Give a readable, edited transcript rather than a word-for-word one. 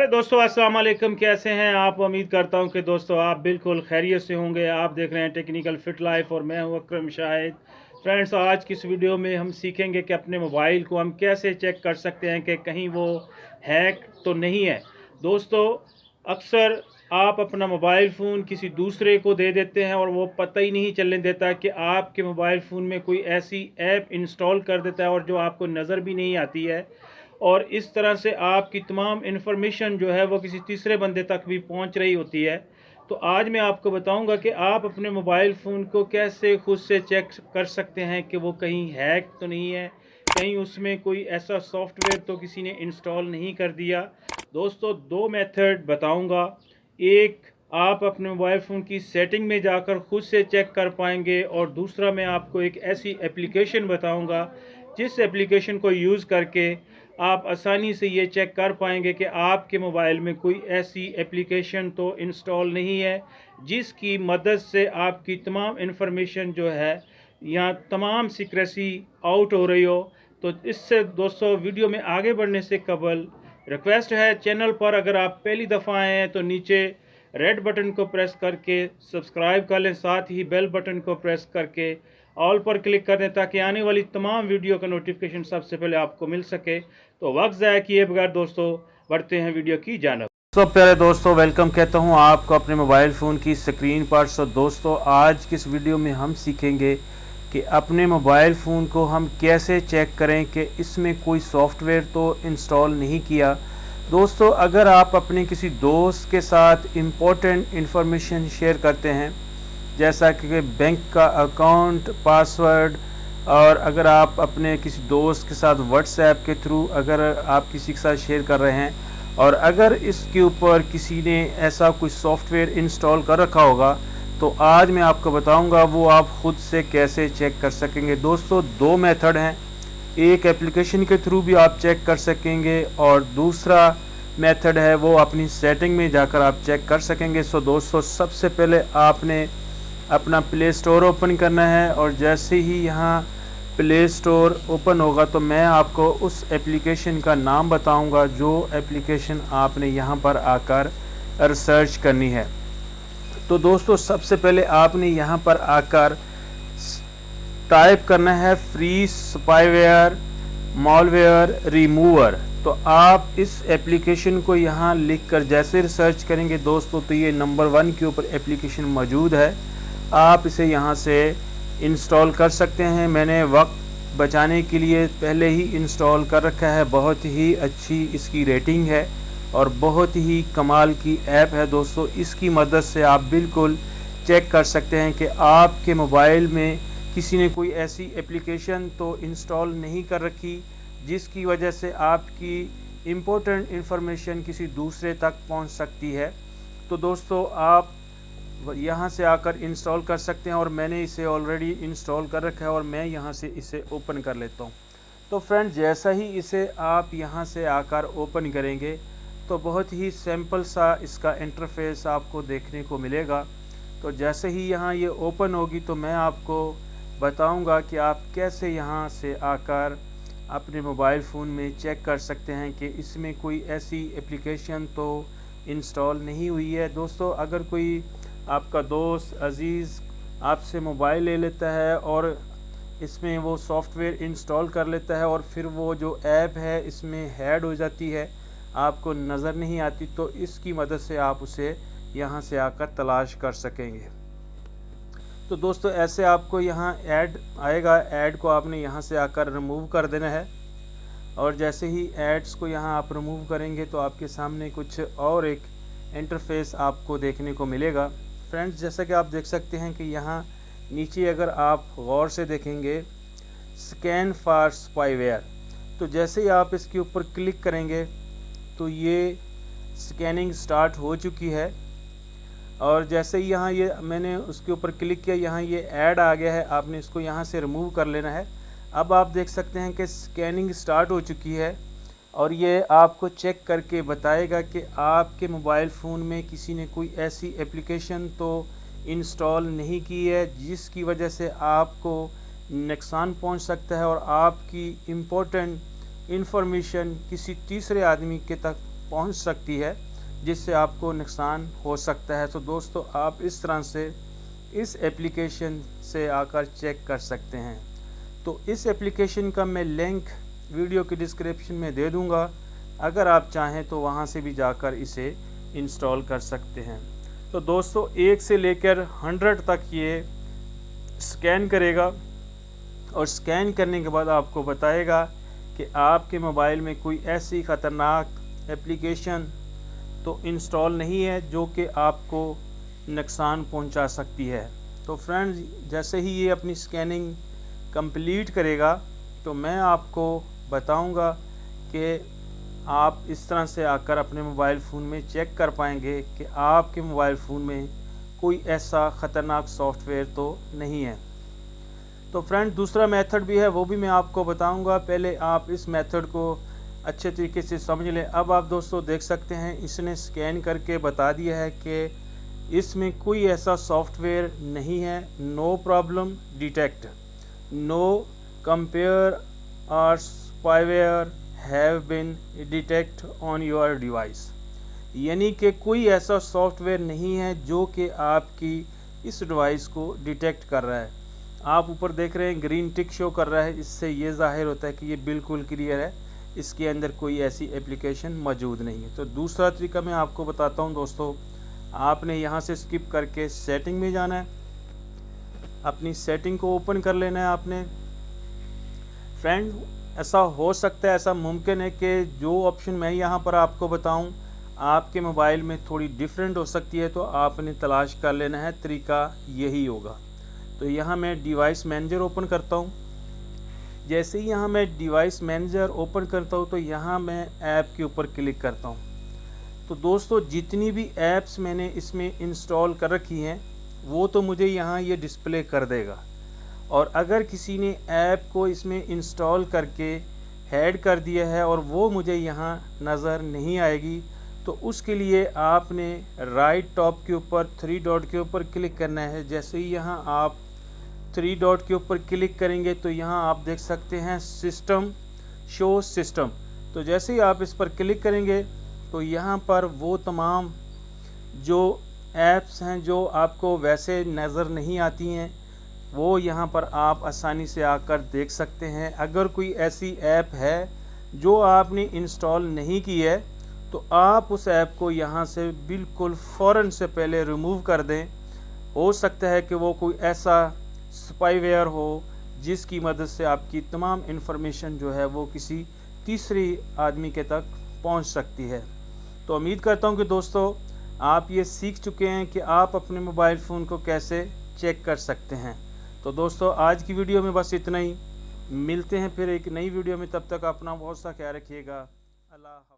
दोस्तों अस्सलाम वालेकुम। कैसे हैं आप? उम्मीद करता हूं कि दोस्तों आप बिल्कुल खैरियत से होंगे। आप देख रहे हैं टेक्निकल फिट लाइफ और मैं हूं अकरम शाहिद। फ्रेंड्स, आज की इस वीडियो में हम सीखेंगे कि अपने मोबाइल को हम कैसे चेक कर सकते हैं कि कहीं वो हैक तो नहीं है। दोस्तों, अक्सर आप अपना मोबाइल फ़ोन किसी दूसरे को दे देते हैं और वो पता ही नहीं चलने देता कि आपके मोबाइल फ़ोन में कोई ऐसी ऐप इंस्टॉल कर देता है और जो आपको नज़र भी नहीं आती है, और इस तरह से आपकी तमाम इन्फॉर्मेशन जो है वो किसी तीसरे बंदे तक भी पहुंच रही होती है। तो आज मैं आपको बताऊंगा कि आप अपने मोबाइल फ़ोन को कैसे खुद से चेक कर सकते हैं कि वो कहीं हैक तो नहीं है, कहीं उसमें कोई ऐसा सॉफ्टवेयर तो किसी ने इंस्टॉल नहीं कर दिया। दोस्तों, दो मेथड बताऊंगा। एक, आप अपने मोबाइल फ़ोन की सेटिंग में जाकर खुद से चेक कर पाएंगे, और दूसरा मैं आपको एक ऐसी एप्लीकेशन बताऊंगा जिस एप्लीकेशन को यूज़ करके आप आसानी से ये चेक कर पाएंगे कि आपके मोबाइल में कोई ऐसी एप्लीकेशन तो इंस्टॉल नहीं है जिसकी मदद से आपकी तमाम इन्फॉर्मेशन जो है या तमाम सीक्रेसी आउट हो रही हो। तो इससे दोस्तों, वीडियो में आगे बढ़ने से कबल रिक्वेस्ट है, चैनल पर अगर आप पहली दफ़ा आए हैं तो नीचे रेड बटन को प्रेस करके सब्सक्राइब कर लें, साथ ही बेल बटन को प्रेस करके ऑल पर क्लिक कर दें ताकि आने वाली तमाम वीडियो का नोटिफिकेशन सबसे पहले आपको मिल सके। तो वक्त ज़ाया किए बगैर दोस्तों बढ़ते हैं वीडियो की जानब। तो प्यारे दोस्तों, वेलकम कहता हूं आपको अपने मोबाइल फ़ोन की स्क्रीन पर। सो दोस्तों, आज की इस वीडियो में हम सीखेंगे कि अपने मोबाइल फ़ोन को हम कैसे चेक करें कि इसमें कोई सॉफ्टवेयर तो इंस्टॉल नहीं किया। दोस्तों, अगर आप अपने किसी दोस्त के साथ इम्पोर्टेंट इंफॉर्मेशन शेयर करते हैं, जैसा कि बैंक का अकाउंट, पासवर्ड, और अगर आप अपने किसी दोस्त के साथ व्हाट्सएप के थ्रू अगर आप किसी के साथ शेयर कर रहे हैं, और अगर इसके ऊपर किसी ने ऐसा कोई सॉफ्टवेयर इंस्टॉल कर रखा होगा, तो आज मैं आपको बताऊंगा वो आप ख़ुद से कैसे चेक कर सकेंगे। दोस्तों, दो मेथड हैं। एक एप्लीकेशन के थ्रू भी आप चेक कर सकेंगे और दूसरा मेथड है वो अपनी सेटिंग में जाकर आप चेक कर सकेंगे। सो दोस्तों, सबसे पहले आपने अपना प्ले स्टोर ओपन करना है, और जैसे ही यहाँ प्ले स्टोर ओपन होगा तो मैं आपको उस एप्लीकेशन का नाम बताऊंगा जो एप्लीकेशन आपने यहाँ पर आकर रिसर्च करनी है। तो दोस्तों, सबसे पहले आपने यहाँ पर आकर टाइप करना है फ्री स्पाईवेयर मॉलवेयर रिमूवर। तो आप इस एप्लीकेशन को यहाँ लिखकर जैसे रिसर्च करेंगे दोस्तों, तो ये नंबर 1 के ऊपर एप्लीकेशन मौजूद है। आप इसे यहाँ से इंस्टॉल कर सकते हैं। मैंने वक्त बचाने के लिए पहले ही इंस्टॉल कर रखा है। बहुत ही अच्छी इसकी रेटिंग है और बहुत ही कमाल की ऐप है दोस्तों। इसकी मदद से आप बिल्कुल चेक कर सकते हैं कि आपके मोबाइल में किसी ने कोई ऐसी एप्लीकेशन तो इंस्टॉल नहीं कर रखी जिसकी वजह से आपकी इम्पोर्टेंट इन्फॉर्मेशन किसी दूसरे तक पहुंच सकती है। तो दोस्तों, आप यहाँ से आकर इंस्टॉल कर सकते हैं, और मैंने इसे ऑलरेडी इंस्टॉल कर रखा है और मैं यहाँ से इसे ओपन कर लेता हूँ। तो फ्रेंड, जैसा ही इसे आप यहाँ से आकर ओपन करेंगे तो बहुत ही सिंपल सा इसका इंटरफेस आपको देखने को मिलेगा। तो जैसे ही यहाँ ये ओपन होगी तो मैं आपको बताऊँगा कि आप कैसे यहाँ से आकर अपने मोबाइल फ़ोन में चेक कर सकते हैं कि इसमें कोई ऐसी एप्लीकेशन तो इंस्टॉल नहीं हुई है। दोस्तों, अगर कोई आपका दोस्त अज़ीज़ आपसे मोबाइल ले लेता है और इसमें वो सॉफ्टवेयर इंस्टॉल कर लेता है और फिर वो जो ऐप है इसमें हैड हो जाती है, आपको नज़र नहीं आती, तो इसकी मदद से आप उसे यहाँ से आकर तलाश कर सकेंगे। तो दोस्तों, ऐसे आपको यहाँ ऐड आएगा। ऐड को आपने यहाँ से आकर रिमूव कर देना है, और जैसे ही एड्स को यहाँ आप रिमूव करेंगे तो आपके सामने कुछ और एक इंटरफेस आपको देखने को मिलेगा। फ्रेंड्स, जैसा कि आप देख सकते हैं कि यहाँ नीचे अगर आप गौर से देखेंगे स्कैन फॉर स्पाईवेयर, तो जैसे ही आप इसके ऊपर क्लिक करेंगे तो ये स्कैनिंग स्टार्ट हो चुकी है। और जैसे ही यहाँ ये मैंने उसके ऊपर क्लिक किया, यहाँ ये ऐड आ गया है, आपने इसको यहाँ से रिमूव कर लेना है। अब आप देख सकते हैं कि स्कैनिंग स्टार्ट हो चुकी है और ये आपको चेक करके बताएगा कि आपके मोबाइल फ़ोन में किसी ने कोई ऐसी एप्लीकेशन तो इंस्टॉल नहीं की है जिसकी वजह से आपको नुकसान पहुंच सकता है और आपकी इम्पोर्टेंट इन्फॉर्मेशन किसी तीसरे आदमी के तक पहुंच सकती है, जिससे आपको नुकसान हो सकता है। तो दोस्तों आप इस तरह से इस एप्लीकेशन से आकर चेक कर सकते हैं। तो इस एप्लीकेशन का मैं लिंक वीडियो की डिस्क्रिप्शन में दे दूंगा, अगर आप चाहें तो वहां से भी जाकर इसे इंस्टॉल कर सकते हैं। तो दोस्तों 1 से लेकर 100 तक ये स्कैन करेगा और स्कैन करने के बाद आपको बताएगा कि आपके मोबाइल में कोई ऐसी ख़तरनाक एप्लीकेशन तो इंस्टॉल नहीं है जो कि आपको नुकसान पहुंचा सकती है। तो फ्रेंड्स जैसे ही ये अपनी स्कैनिंग कंप्लीट करेगा तो मैं आपको बताऊंगा कि आप इस तरह से आकर अपने मोबाइल फ़ोन में चेक कर पाएंगे कि आपके मोबाइल फ़ोन में कोई ऐसा ख़तरनाक सॉफ्टवेयर तो नहीं है। तो फ्रेंड दूसरा मेथड भी है, वो भी मैं आपको बताऊंगा। पहले आप इस मेथड को अच्छे तरीके से समझ लें। अब आप दोस्तों देख सकते हैं इसने स्कैन करके बता दिया है कि इसमें कोई ऐसा सॉफ्टवेयर नहीं है। No problem detect, no compare or spyware have been detect on your device, यानी कि कोई ऐसा सॉफ्टवेयर नहीं है जो कि आपकी इस डिवाइस को डिटेक्ट कर रहा है। आप ऊपर देख रहे हैं ग्रीन टिक शो कर रहा है, इससे ये जाहिर होता है कि ये बिल्कुल क्लियर है, इसके अंदर कोई ऐसी एप्लीकेशन मौजूद नहीं है। तो दूसरा तरीका मैं आपको बताता हूं दोस्तों, आपने यहां से स्किप करके सेटिंग में जाना है, अपनी सेटिंग को ओपन कर लेना है आपने। फ्रेंड ऐसा हो सकता है, ऐसा मुमकिन है कि जो ऑप्शन मैं यहां पर आपको बताऊं आपके मोबाइल में थोड़ी डिफरेंट हो सकती है, तो आपने तलाश कर लेना है, तरीका यही होगा। तो यहाँ मैं डिवाइस मैनेजर ओपन करता हूँ। जैसे ही यहाँ मैं डिवाइस मैनेजर ओपन करता हूँ तो यहाँ मैं ऐप के ऊपर क्लिक करता हूँ। तो दोस्तों जितनी भी ऐप्स मैंने इसमें इंस्टॉल कर रखी हैं वो तो मुझे यहाँ ये डिस्प्ले कर देगा, और अगर किसी ने ऐप को इसमें इंस्टॉल करके ऐड कर दिया है और वो मुझे यहाँ नज़र नहीं आएगी, तो उसके लिए आपने राइट टॉप के ऊपर 3 डॉट के ऊपर क्लिक करना है। जैसे ही यहाँ आप 3 डॉट के ऊपर क्लिक करेंगे तो यहाँ आप देख सकते हैं सिस्टम, शो सिस्टम। तो जैसे ही आप इस पर क्लिक करेंगे तो यहाँ पर वो तमाम जो ऐप्स हैं जो आपको वैसे नज़र नहीं आती हैं वो यहाँ पर आप आसानी से आकर देख सकते हैं। अगर कोई ऐसी ऐप है जो आपने इंस्टॉल नहीं की है तो आप उस ऐप को यहाँ से बिल्कुल फ़ौरन से पहले रिमूव कर दें। हो सकता है कि वो कोई ऐसा स्पाईवेयर हो जिसकी मदद से आपकी तमाम इन्फॉर्मेशन जो है वो किसी तीसरी आदमी के तक पहुंच सकती है। तो उम्मीद करता हूं कि दोस्तों आप ये सीख चुके हैं कि आप अपने मोबाइल फ़ोन को कैसे चेक कर सकते हैं। तो दोस्तों आज की वीडियो में बस इतना ही, मिलते हैं फिर एक नई वीडियो में, तब तक अपना बहुत सा ख्याल रखिएगा। अल्लाह हाफ़िज़।